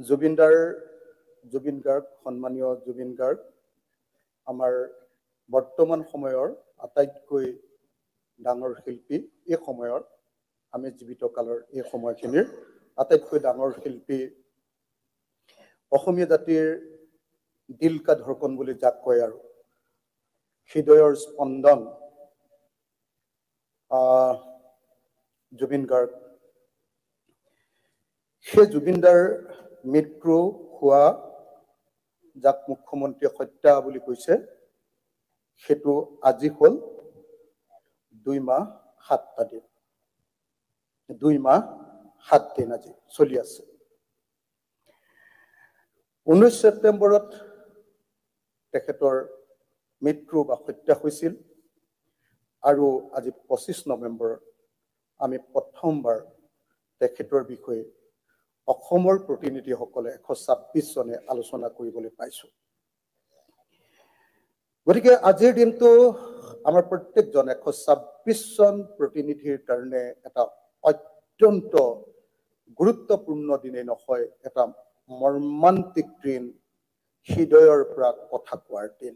জুবিন গাৰ্গ সন্মানীয় জুবিন গাৰ্গ আমাৰ বৰ্তমান সময়ৰ আটাইতকৈ ডাঙৰ শিল্পী। এই সময়ৰ আমি জীৱিত কালৰ এই সময়খিনিৰ আটাইতকৈ ডাঙৰ শিল্পী, অসমীয়া জাতিৰ দিল কা ধড়কন বুলি যাক কয় আৰু হৃদয়ৰ স্পন্দন জুবিন গাৰ্গ। সেই জুবিনদাৰ মৃত্যু হোৱা, যাক মুখ্যমন্ত্ৰীয়ে হত্যা বুলি কৈছে, সেইটো আজি হ'ল 2 মাহ 7 দিন। 2 মাহ 7 দিন আজি চলি আছে। 19 ছেপ্টেম্বৰত তেখেতৰ মৃত্যু বা হত্যা হৈছিল আৰু আজি 25 নৱেম্বৰত আমি প্ৰথমবাৰ তেখেতৰ বিষয়ে অসমৰ প্ৰতিনিধিসকলে 126 জনে আলোচনা কৰিবলৈ পাইছো। গতিকে আজিৰ দিনটো আমাৰ প্ৰত্যেকজন 126 জন প্ৰতিনিধিৰ কাৰণে এটা অত্যন্ত গুৰুত্বপূৰ্ণ দিনেই নহয়, এটা মৰ্মান্তিক দিন, হৃদয়ৰ পৰা কথা কোৱাৰ দিন।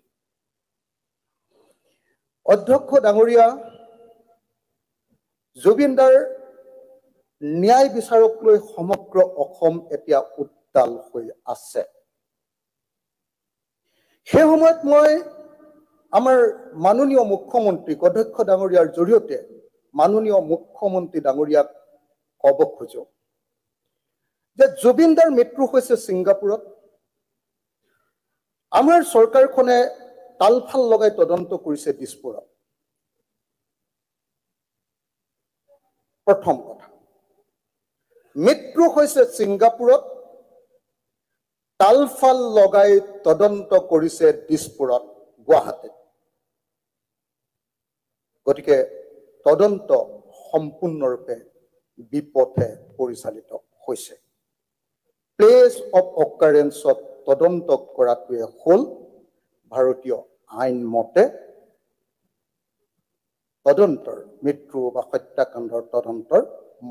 অধ্যক্ষ ডাঙৰীয়া, জুবিনদাৰ ন্যায় বিচাৰক লৈ সমগ্ৰ অসম এতিয়া উত্তাল হৈ আছে। সেই সময়ত মই আমাৰ মাননীয় মুখ্যমন্ত্ৰীক, অধ্যক্ষ ডাঙৰীয়াৰ জৰিয়তে মাননীয় মুখ্যমন্ত্ৰী ডাঙৰীয়াক ক'ব খোজো যে জুবিনদাৰ মৃত্যু হৈছে ছিংগাপুৰত। আমাৰ চৰকাৰখনে তালফাল লগাই তদন্ত কৰিছে দিছপুৰত। প্ৰথম কথা, মৃত্যু হৈছে ছিংগাপুৰত, তালফাল লগাই তদন্ত কৰিছে দিছপুৰত, গুৱাহাটীত। গতিকে তদন্ত সম্পূৰ্ণৰূপে বিপথে পৰিচালিত হৈছে। প্লেচ অফ অকাৰেন্সত তদন্ত কৰাটোৱে হ'ল ভাৰতীয় আইন মতে তদন্তৰ, মৃত্যু বা হত্যাকাণ্ডৰ তদন্তৰ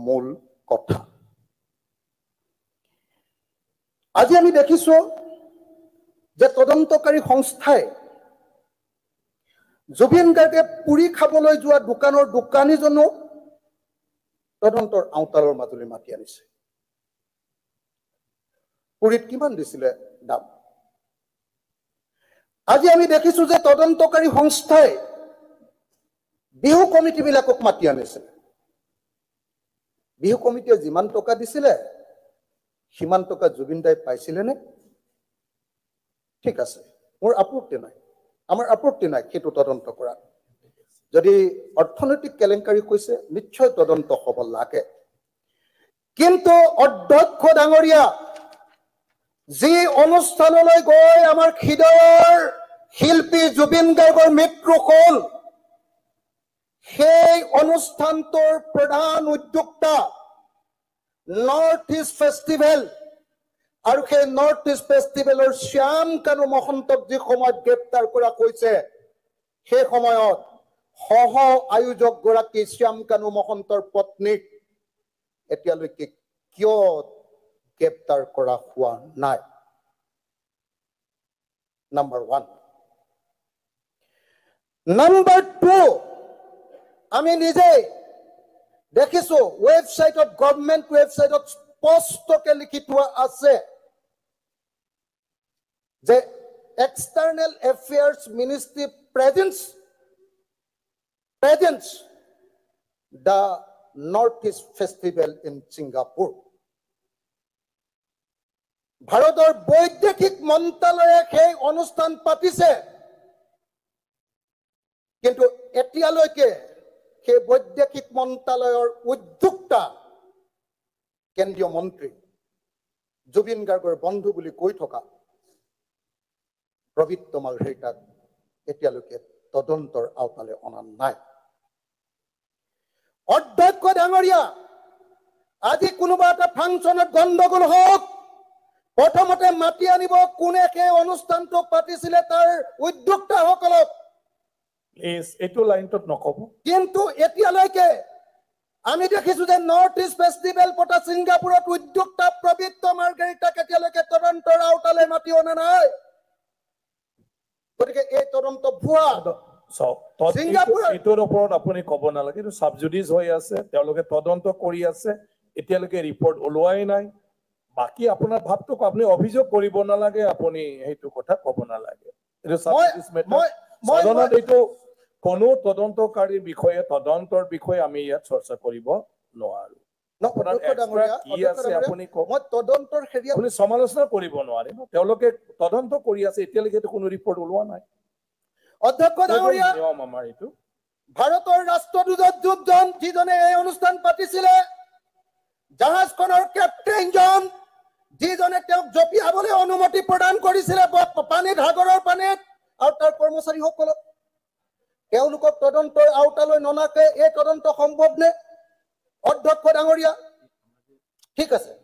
মূল কথা। আজি আমি দেখিছো যে তদন্তকাৰী সংস্থাই জুবিন গাৰ্গে পুৰি খাবলৈ যোৱা দোকানৰ দোকানীজনক তদন্তৰ আওতালৰ মাজলৈ মাতি আনিছে। পুৰিত কিমান দিছিলে দাম? আজি আমি দেখিছো যে তদন্তকাৰী সংস্থাই বিহু কমিটিবিলাকক মাতি আনিছে। বিহু কমিটিয়ে যিমান টকা দিছিলে সিমান টকা জুবিন দাই পাইছিলে নে? ঠিক আছে, মোৰ আপত্তি নাই, আমাৰ আপত্তি নাই সেইটো তদন্ত কৰা। যদি অৰ্থনৈতিক কেলেংকাৰী হৈছে নিশ্চয় তদন্ত হ'ব লাগে। কিন্তু অধ্যক্ষ ডাঙৰীয়া, যি অনুষ্ঠানলৈ গৈ আমাৰ হৃদয়ৰ শিল্পী জুবিন গাৰ্গৰ মৃত্যু হ'ল, সেই অনুষ্ঠানটোৰ প্ৰধান উদ্যোক্তা নৰ্থ ইষ্ট ফেষ্টিভেল, আৰু সেই নৰ্থ ইষ্ট ফেষ্টিভেলৰ শ্যাম কানু মহন্তক যি সময়ত গ্ৰেপ্তাৰ কৰা হৈছে, সেই সময়ত সহ আয়োজক গৰাকী শ্যাম কানু মহন্তৰ পত্নীক এতিয়ালৈকে কিয় গ্ৰেপ্তাৰ কৰা হোৱা নাই? নাম্বাৰ 1। নাম্বাৰ 2, আমি নিজেই দেখিছো ৱেবছাইটত, গভৰ্ণমেণ্ট ৱেবছাইটত স্পষ্টকে লিখি থোৱা আছে যে external affairs ministry presence the north east festival in Singapore. ভাৰতৰ বৈদেশিক মন্ত্ৰালয়ে সেই অনুষ্ঠান পাতিছে, কিন্তু এতিয়ালৈকে সেই বৈদেশিক মন্ত্ৰালয়ৰ উদ্যোক্তা কেন্দ্ৰীয় মন্ত্ৰী, জুবিন গাৰ্গৰ বন্ধু বুলি কৈ থকা প্ৰবীত্ৰ মালহৈতাক এতিয়ালৈকে তদন্তৰ আওতালৈ অনা নাই। অধ্যক্ষ ডাঙৰীয়া, আজি কোনোবা এটা ফাংচনত গণ্ডগোল হওক, প্ৰথমতে মাতি আনিব কোনে সেই অনুষ্ঠানটো পাতিছিলে তাৰ উদ্যোক্তাসকলক। এইটো লাইনটোত নকব। কিন্তু এতিয়ালৈকে আমি দেখিছো যে নৰ্থ ইষ্ট ফেষ্টিভেল পতা ছিংগাপুৰত উদ্যোক্তা প্ৰবৃত্ত মাৰ্গাৰিটাক এতিয়ালৈকে তদন্তৰ আওতালৈ মাতি অনা নাই গতিকে এই তদন্ত ভুৱা এইটোৰ ওপৰত আপুনি ক'ব নালাগে এইটো সাবজুডিস হৈ আছে তেওঁলোকে তদন্ত কৰি আছে এতিয়ালৈকে ৰিপৰ্ট ওলোৱাই নাই বাকি আপোনাৰ ভাবটো আপুনি অভিযোগ কৰিব নালাগে আপুনি এইটো কথা ক'ব নালাগে এইটো সাবজুডিস মেটাৰ সদনত এইটো কোনো তদন্তকাৰীৰ বিষয়ে তদন্তৰ বিষয়ে আমি ইয়াত চৰ্চা কৰিব নোৱাৰো আপুনি সমালোচনা কৰিব নোৱাৰে তেওঁলোকে তদন্ত কৰি আছে এতিয়ালৈকে কোনো ৰিপৰ্ট ওলোৱা নাই অধ্যক্ষ ডাঙৰীয়া নিয়ম আমাৰ এইটো ভাৰতৰ ৰাষ্ট্ৰদূত যোগজন যিজনে এই অনুষ্ঠান পাতিছিলে জাহাজখনৰ কেপ্টেইনজন যিজনে তেওঁক জপিয়াবলৈ অনুমতি প্ৰদান কৰিছিলে পানীত সাগৰৰ পানীত আৰু তাৰ কৰ্মচাৰীসকলক তেওঁলোকক তদন্তৰ আওতালৈ ননাকে এই তদন্ত সম্ভৱ নে অধ্যক্ষ ডাঙৰীয়া ঠিক আছে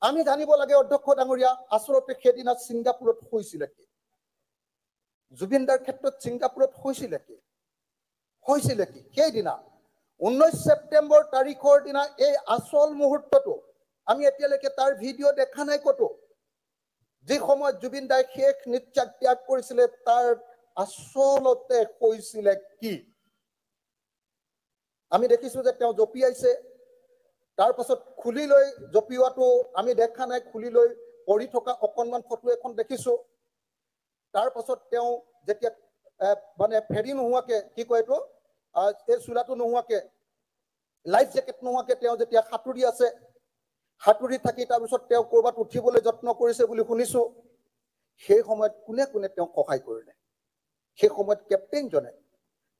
আমি জানিব লাগে অধ্যক্ষ ডাঙৰীয়া আচলতে সেইদিনা ছিংগাপুৰত হৈছিল কি জুবিনদাৰ ক্ষেত্ৰত ছিংগাপুৰত হৈছিল কি সেইদিনা 19 ছেপ্টেম্বৰ তাৰিখৰ দিনা এই আচল মুহূৰ্তটো আমি এতিয়ালৈকে তাৰ ভিডিঅ' দেখা নাই কতো যে সময়ত জুবিন দাই শেষ নিশ্বাস ত্যাগ কৰিছিলে তাৰ আচলতে হৈছিল কি আমি দেখিছো যে তেওঁ জপিয়াইছে তাৰ পাছত খুলি লৈ জপিওৱাটো আমি দেখা নাই খুলি লৈ পৰি থকা অকনমান ফটো এখন দেখিছো তাৰ পাছত তেওঁ যেতিয়া মানে ফেৰি নোহোৱাকে কি কয় এইটো এই চুলাটো নোহোৱাকে লাইফ জেকেট নোহোৱাকে তেওঁ যেতিয়া সাঁতুৰি আছে হাতুৰি থাকি তাৰ পিছত তেওঁ কৰবাত উঠিবলৈ যত্ন কৰিছে বুলি শুনিছো সেই সময়ত কোনে কোনে তেওঁক সহায় কৰিলে সেই সময়ত কেপ্টেইনজনে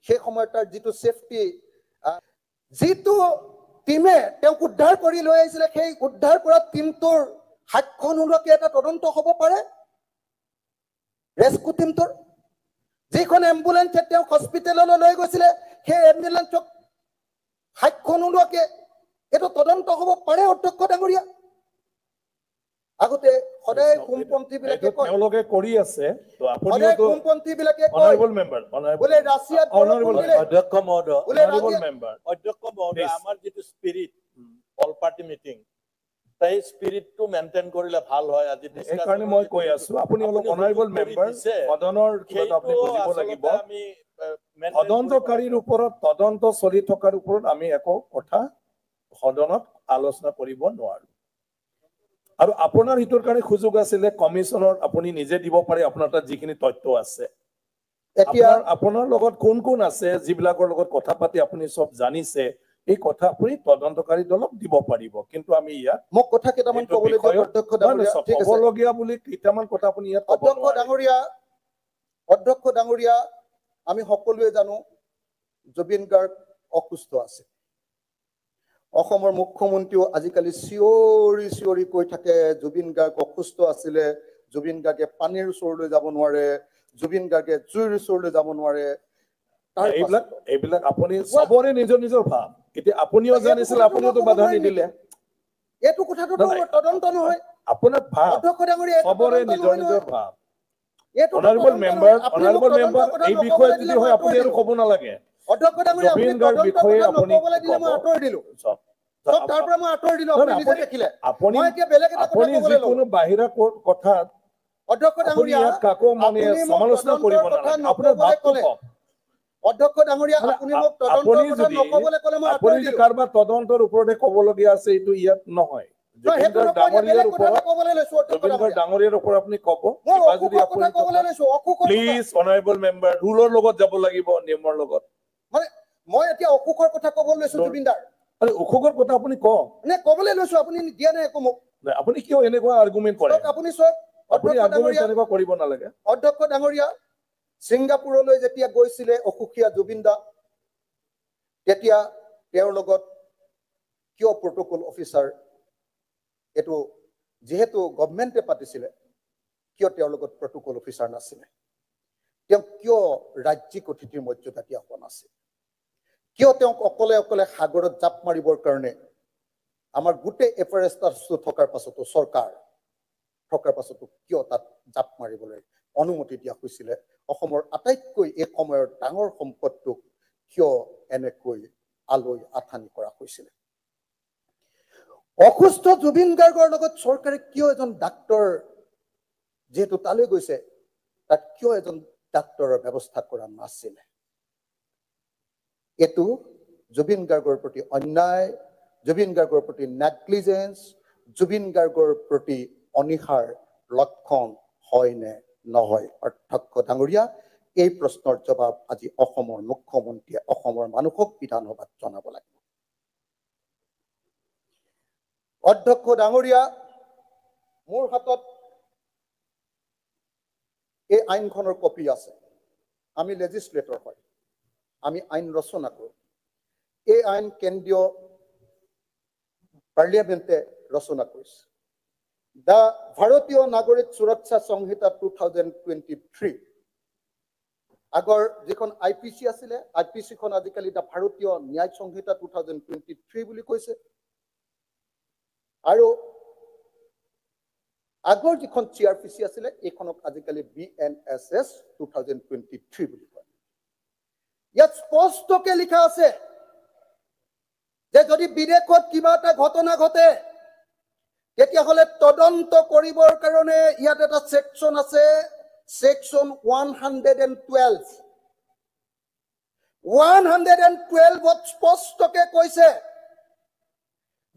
সেই সময়ত তাৰ যিটো সেফটি যিটো টিমে তেওঁক উদ্ধাৰ কৰি লৈ আহিছিলে সেই উদ্ধাৰ কৰা টিমটোৰ সাক্ষ্য নোলোৱাকে এটা তদন্ত হ'ব পাৰে ৰেস্কিউ টিমটোৰ যিখন এম্বুলেন্সে তেওঁক হস্পিটেললৈ লৈ গৈছিলে সেই এম্বুলেন্সক সাক্ষ্য নোলোৱাকে এইটো তদন্ত হ'ব পাৰে অধ্যক্ষ ডাঙৰীয়া আগতে সদায় কোমপন্থী বিলাকে কয় তেওঁলোকে কৰি আছে তো আপুনি কোমপন্থী বিলাকে কয় অনাৰেবল মেম্বাৰ বলে ৰাছিয়াত অধ্যক্ষ মহোদয় আমাৰ যেটো স্পিৰিট অল পাৰ্টি মিটিং তাই স্পিৰিটটো মেইনটেইন কৰিলে ভাল হয় আজি এই কাৰণে মই কৈ আছো আপুনি অনাৰেবল মেম্বাৰ সদনৰ কিবা আপুনি বুজিব লাগিব আমি তদন্তকাৰীৰ ওপৰত তদন্ত চলি থকাৰ ওপৰত আমি একো কথা সদনত আলোচনা কৰিব নোৱাৰো আৰু আপোনাৰ হিতৰ কাৰণে সুযোগ আছিলে কমিশনৰ আপুনি নিজে দিব পাৰে আপোনাৰ তাত যিখিনি তথ্য আছে এতিয়া আপোনাৰ লগত কোন কোন আছে যিবিলাকৰ লগত কথা পাতি আপুনি সব জানিছে এই কথা আপুনি তদন্তকাৰী দলক দিব পাৰিব কিন্তু আমি ইয়াত মোক কথা কেইটামান ক'বলৈ দিয়ক অধ্যক্ষ ডাঙৰীয়া ঠিক আছে ক'বলগীয়া বুলি কেইটামান কথা আপুনি ইয়াত অধ্যক্ষ ডাঙৰীয়া আমি সকলোৱে জানো জুবিন গাৰ্গ অসুস্থ আছে অসমৰ মুখ্যমন্ত্ৰীও আজিকালি চিঞৰি কৈ থাকে জুবিন গাৰ্গ অসুস্থ আছিলে জুবিন গাৰ্গে পানীৰ ওচৰলৈ যাব নোৱাৰে জুবিন গাৰ্গে জুইৰ ওচৰলৈ যাব নোৱাৰে এইবিলাক আপুনি সবৰে নিজৰ ভাৱ এতিয়া আপুনিও জানিছিল আপুনিওতো বাধা নিদিলে এইটো কথাটো তদন্ত নহয় আপোনাৰ ভাৱ অধ্যক্ষ ডাঙৰীয়া সবৰে নিজৰ ভাৱ অনাৰেবল মেম্বাৰ এই বিষয়ে যদি হয় আপুনি আৰু ক'ব নালাগে অধ্যক্ষ ডাঙৰীয়া জুবিন গাৰ্গ বিষয়ে আপুনি ক'বলৈ দিলে মই আঁতৰি দিলো সব তাৰ পৰা মই আঁতৰি দিলো আপুনি নিজে দেখিলে মই এতিয়া বেলেগ এটা কথা ক'বলৈ কোনো বাহিৰা কথা অধ্যক্ষ ডাঙৰীয়া কাকো মানে সমালোচনা কৰিব নালাগে আপোনাৰ ভাৱটো কওক অধ্যক্ষ ডাঙৰীয়া আপুনি মোক তদন্তৰ কথা নকবলৈ ক'লে মই আঁতৰি দিলো কাৰোবাৰ তদন্তৰ ওপৰতে ক'বলগীয়া আছে এইটো ইয়াত নহয় ডাঙৰীয়াৰ ওপৰত আপুনি ক'ব প্লিজ অনাৰেবল মেম্বাৰ ৰুলৰ লগত যাব লাগিব নিয়মৰ লগত মানে মই এতিয়া অসুখৰ কথা ক'বলৈ লৈছো জুবিনদাৰ অসুখৰ কথা আপুনি কওক নে ক'বলৈ লৈছো আপুনি দিয়া নাই একো মোক আপুনি কিয় এনেকুৱা আৰ্গুমেণ্ট কৰে আপুনি চক আপুনি আৰ্গুমেণ্ট এনেকুৱা কৰিব নালাগে অধ্যক্ষ ডাঙৰীয়া ছিংগাপুৰলৈ যেতিয়া গৈছিলে অসুখীয়া জুবিনদা তেতিয়া তেওঁৰ লগত কিয় প্ৰট'কল অফিচাৰ এটো যেহেতু গভৰ্ণমেণ্টে পাতিছিলে কিয় তেওঁৰ লগত প্ৰট'কল অফিচাৰ নাছিলে তেওঁ কিয় ৰাজ্যিক অতিথিৰ মৰ্যাদা দিয়া হোৱা নাছিল কিয় তেওঁক অকলে সাগৰত জাপ মাৰিবৰ কাৰণে আমাৰ গোটেই এফাৰেষ্টাৰ্ছটো থকাৰ পাছতো চৰকাৰ থকাৰ পাছতো কিয় তাত জাপ মাৰিবলৈ অনুমতি দিয়া হৈছিলে অসমৰ আটাইতকৈ এই সময়ৰ ডাঙৰ সম্পদটোক কিয় এনেকৈ আলৈ আথানি কৰা হৈছিলে অসুস্থ জুবিন গাৰ্গৰ লগত চৰকাৰে কিয় এজন ডাক্তৰ যেহেতু তালৈ গৈছে তাত কিয় এজন ডাক্তৰৰ ব্যৱস্থা কৰা নাছিলে এটো জুবিন গাৰ্গৰ প্ৰতি অন্যায় জুবিন গাৰ্গৰ প্ৰতি নেগলিজেন্স জুবিন গাৰ্গৰ প্ৰতি অনিহাৰ লক্ষণ হয় নে নহয় অধ্যক্ষ ডাঙৰীয়া এই প্ৰশ্নৰ জবাব আজি অসমৰ মুখ্যমন্ত্ৰীয়ে অসমৰ মানুহক বিধানসভাত জনাব লাগিব অধ্যক্ষ ডাঙৰীয়া মোৰ হাতত এই আইনখনৰ কপি আছে আমি লেজিসলেটৰ হয় আমি আইন ৰচনা কৰোঁ এই আইন কেন্দ্ৰীয় পাৰ্লিয়ামেণ্টে ৰচনা কৰিছে দ্য ভাৰতীয় নাগৰিক সুৰক্ষা সংহিতা 2023 আগৰ যিখন আইপিসি আছিলে আইপিসিখন আজিকালি দ্য ভাৰতীয় ন্যায় সংহিতা 2023 বুলি কৈছে আৰু আগৰ যিখন চিআৰপিসি আছিলে এইখনক আজিকালি বিএনএছএছ 2023 বুলি কয় ইয়াত স্পষ্টকৈ লিখা আছে যে যদি বিদেশত কিবা এটা ঘটনা ঘটে তেতিয়াহলে তদন্ত কৰিবৰ কাৰণে ইয়াত এটা সেকশন আছে সেকশন 112 ত স্পষ্টকৈ কৈছে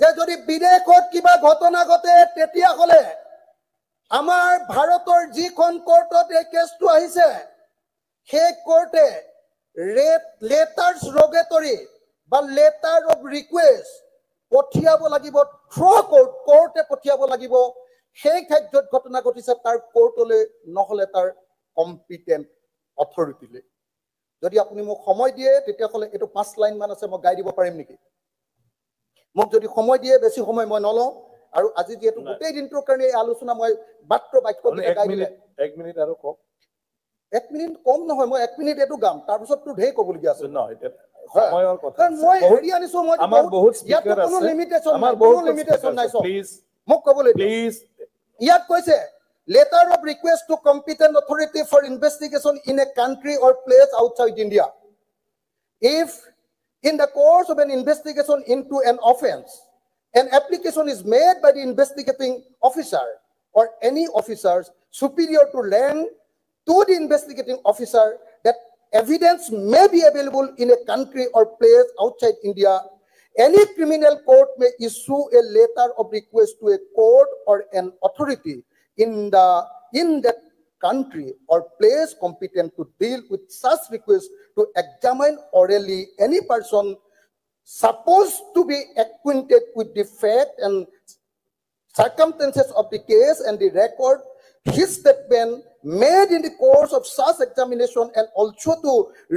যে যদি বিদেশত কিবা ঘটনা ঘটে তেতিয়াহলে আমাৰ ভাৰতৰ যিখন কোৰ্টত এই কেছটো আহিছে সেই কোৰ্টে লেটাৰ্স ৰোগেটৰী বা লেটাৰ অফ ৰিকুৱেষ্ট পঠিয়াব লাগিব থ্ৰু কোৰ্টে পঠিয়াব লাগিব সেই ক্ষেত্ৰত ঘটনা ঘটিছে তাৰ কোৰ্টলৈ নহলে তাৰ কম্পিটেন্ট অথৰিটিলৈ যদি আপুনি মোক সময় দিয়ে তেতিয়াহলে এটো 5 লাইন মান আছে মই গাই দিব পাৰিম নেকি মোক যদি সময় দিয়ে বেছি সময় মই নলওঁ আৰু আজি যেহেতু গোটেই দিনটোৰ কাৰণে এই আলোচনা মই মাত্ৰ বাক্য গাই দিলে 1 মিনিট আৰু কওক 1 মিনিট কম নহয় মই 1 মিনিট এটো গাম তাৰ পিছত তো ঢেৰ কবলগীয়া আছে নহয় এটা সময়ৰ কথা কাৰণ মই হেৰি আনিছো মই আমাৰ বহুত স্পিকাৰ আছে কোনো লিমিটেশন আমাৰ বহুত লিমিটেশন নাই সব প্লিজ মোক কবলৈ প্লিজ ইয়াত কৈছে letter of request to competent authority for investigation in a country or place outside India if in the course of an investigation into an offense an application is made by the investigating officer or any officers superior to rank to the investigating officer that evidence may be available in a country or place outside India any criminal court may issue a letter of request to a court or an authority in that country or place competent to deal with such request to examine orally any person supposed to be acquainted with the fact and circumstances of the case and the record his statement made in the course of such examination and also to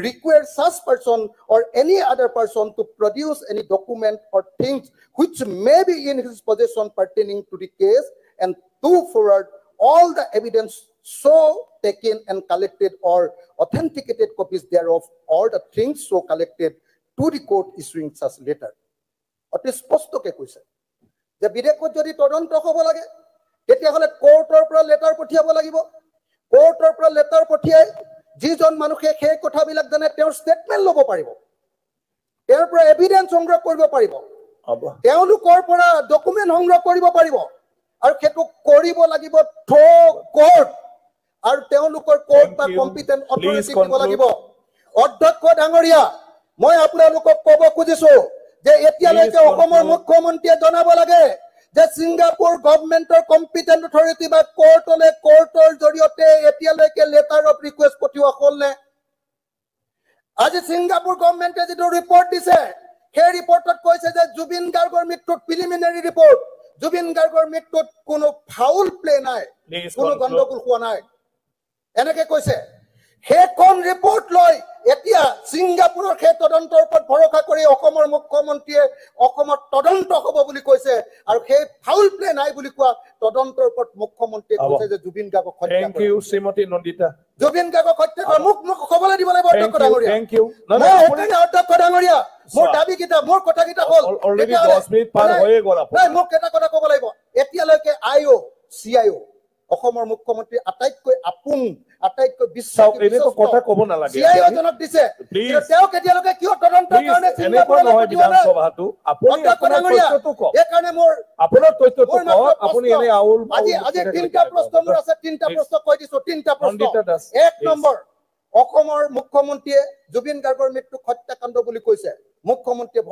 require such person or any other person to produce any document or things which may be in his possession pertaining to the case and to forward all the evidence so taken and collected or authenticated copies thereof or the things so collected to the court issuing such letter অতি স্পষ্টকৈ কৈছে যে বিদেশত যদি তদন্ত হ'ব লাগে তেতিয়াহলে কোৰ্টৰ পৰা লেটাৰ পঠিয়াব লাগিব কোৰ্টৰ পৰা লেটাৰ পঠিয়াই যিজন মানুহে সেই কথাবিলাক জানে তেওঁৰ ষ্টেটমেন্ট ল'ব পাৰিব তেওঁৰ পৰা এভিডেন্স সংগ্ৰহ কৰিব পাৰিব তেওঁলোকৰ পৰা ডকুমেন্ট সংগ্ৰহ কৰিব পাৰিব আৰু সেইটো কৰিব লাগিব থ্ৰু কোৰ্ট আৰু তেওঁলোকৰ কোৰ্ট বা কম্পিটেন্ট অথৰিটি দিব লাগিব অধ্যক্ষ ডাঙৰীয়া মই আপোনালোকক ক'ব খুজিছো যে এতিয়ালৈকে অসমৰ মুখ্যমন্ত্ৰীয়ে জনাব লাগে যে সিঙ্গাপুৰ গভৰ্ণমেণ্টৰ কম্পিটেন্ট অথৰিটি বা কোৰ্টৰ জৰিয়তে এতিয়ালৈকে লেটাৰ অফ ৰিকুৱেষ্ট পঠিওৱা হ'ল নে আজি সিঙ্গাপুৰ গভৰ্ণমেণ্টে যিটো ৰিপৰ্ট দিছে সেই ৰিপৰ্টত কৈছে যে জুবিন গাৰ্গৰ মৃত্যুৰ প্ৰিলিমিনাৰী ৰিপৰ্ট জুবিন গাৰ্গৰ মৃত্যুত কোনো ফাউল প্লে নাই কোনো গণ্ডগোল হোৱা নাই এনেকে কৈছে সেইখন ৰিপৰ্ট লৈ এতিয়া সিঙ্গাপুৰৰ সেই তদন্তৰ ওপৰত ভৰসা কৰি অসমৰ মুখ্যমন্ত্ৰীয়ে অসমত তদন্ত হ'ব বুলি কৈছে আৰু সেই ফাউল প্লে নাই বুলি কোৱা তদন্তৰ ওপৰত মুখ্যমন্ত্ৰীয়ে কৈছে যে জুবিন গাৰ্গক হত্যা থ্যাংক ইউ শ্ৰীমতী নন্দিতা জুবিন গাৰ্গক হত্যা কৰা মোক খবৰলৈ দিব লাগিব অধ্যক্ষ ডাঙৰীয়া থ্যাংক ইউ অধ্যক্ষ ডাঙৰীয়া মোৰ দাবী কিটা মোৰ কথা কিটা হ'ল অলৰেডি 10 মিনিট পাৰ হৈয়ে গ'ল নাই মোক এটা কথা ক'ব লাগিব এতিয়ালৈকে আইও চিআইও অসমৰ মুখ্যমন্ত্ৰী আটাইতকৈ আপোন আটাইতকৈ চাওক এনেতো কথা ক'ব নালাগে চিআইঅজনক দিছে Please. কিন্তু তেওঁক এতিয়ালৈকে কিয় তদন্তৰ Please, কাৰণে এনেকুৱা ছিংগাপুৰলৈ নহয় পঠিওৱা নাই? বিধানসভাটো আপুনি অধ্যক্ষ আপোনাৰ ডাঙৰীয়া, তথ্যটো কওক এই কাৰণে মোৰ আপোনাৰ তথ্যটো মোৰ মাত্ৰ কওক আপুনি প্ৰশ্ন। এনে আউল আজি তিনিটা প্ৰশ্ন মোৰ আছে তিনিটা Please. প্ৰশ্ন কৈ দিছো তিনিটা প্ৰশ্ন নন্দিতা দাস, এক please. নম্বৰ অসমৰ মুখ্যমন্ত্ৰীয়ে জুবিন গাৰ্গৰ মৃত্যুক হত্যাকাণ্ড বুলি কৈছে মুখ্যমন্ত্ৰীয়ে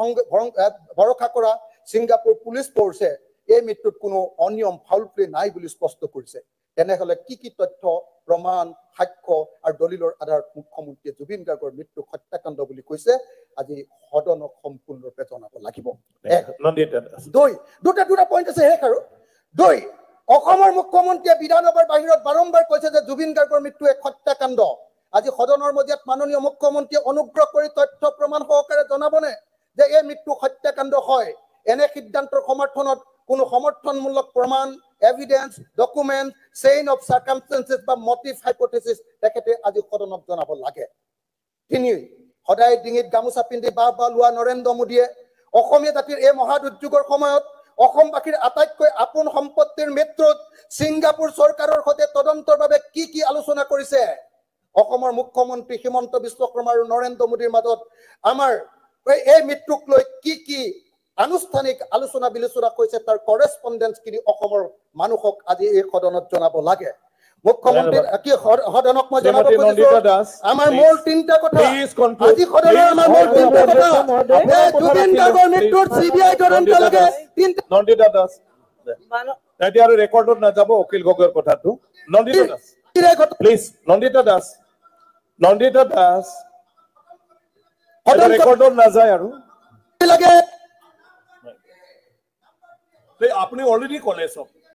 ভৰসা কৰা ছিংগাপুৰ পুলিচ ফৰ্চে এই মৃত্যুত কোনো অনিয়ম ফাউল প্লে নাই বুলি স্পষ্ট কৰিছে তেনেহলে কি তথ্য প্ৰমাণ সাক্ষ্য আৰু দলিলৰ আধাৰত মুখ্যমন্ত্ৰীয়ে জুবিন গাৰ্গৰ মৃত্যুক হত্যাকাণ্ড বুলি কৈছে আজি সদনক সম্পূৰ্ণৰূপে জনাব লাগিব নন্দিতা দাস দুটা পইণ্ট আছে শেষ আৰু অসমৰ মুখ্যমন্ত্ৰীয়ে বিধানসভাৰ বাহিৰত বাৰম্বাৰ কৈছে যে জুবিন গাৰ্গৰ মৃত্যু এক হত্যাকাণ্ড আজি সদনৰ মজিয়াত মাননীয় মুখ্যমন্ত্ৰীয়ে অনুগ্ৰহ কৰি তথ্য প্ৰমাণ সহকাৰে জনাবনে যে এই মৃত্যু হত্যাকাণ্ড হয় এনে সিদ্ধান্তৰ সমৰ্থনত কোনো সমৰ্থনমূলক প্ৰমাণ এভিডেন্স ডকুমেন্ট চেইন অফ সাৰ্কামস্টেন্সেছ বা মটিভ হাইপোথেসিস তেখেতে আজি সদনক জনাব লাগে তিনি সদায় ডিঙিত গামোচা পিন্ধি বাহ লোৱা নৰেন্দ্ৰ মোদীয়ে অসমীয়া জাতিৰ এই মহা দুৰ্যোগৰ সময়ত অসমবাসীৰ আটাইতকৈ আপোন সম্পত্তিৰ মৃত্যুত ছিংগাপুৰ চৰকাৰৰ সৈতে তদন্তৰ বাবে কি আলোচনা কৰিছে অসমৰ মুখ্যমন্ত্ৰী হিমন্ত বিশ্ব শৰ্মা আৰু নৰেন্দ্ৰ মোদীৰ মাজত আমাৰ এই মৃত্যুক লৈ কি আনুষ্ঠানিক আলোচনা বিলোচনা কৰিছে তাৰ কৰেছপন্ডেন্স কিনি অসমৰ মানুহক আজি এই সদনত জনাব লাগে মুখ্যমন্ত্ৰী কি সদনক মই জনাব খুজিছো আমাৰ মূল তিনিটা কথা আজি সদনৰ আমাৰ মূল তিনিটা কথা জুবিন গাৰ্গৰ মৃত্যুৰ সিবিআই তদন্ত লাগে নন্দিতা দাস এতিয়া আৰু ৰেকৰ্ডত নাযাব অখিল গগৈৰ কথাটো নন্দিতা দাস প্লিজ নন্দিতা দাস ৰেকৰ্ডত নাযায় আৰু লাগে আপনি অলৰেডি কলে সব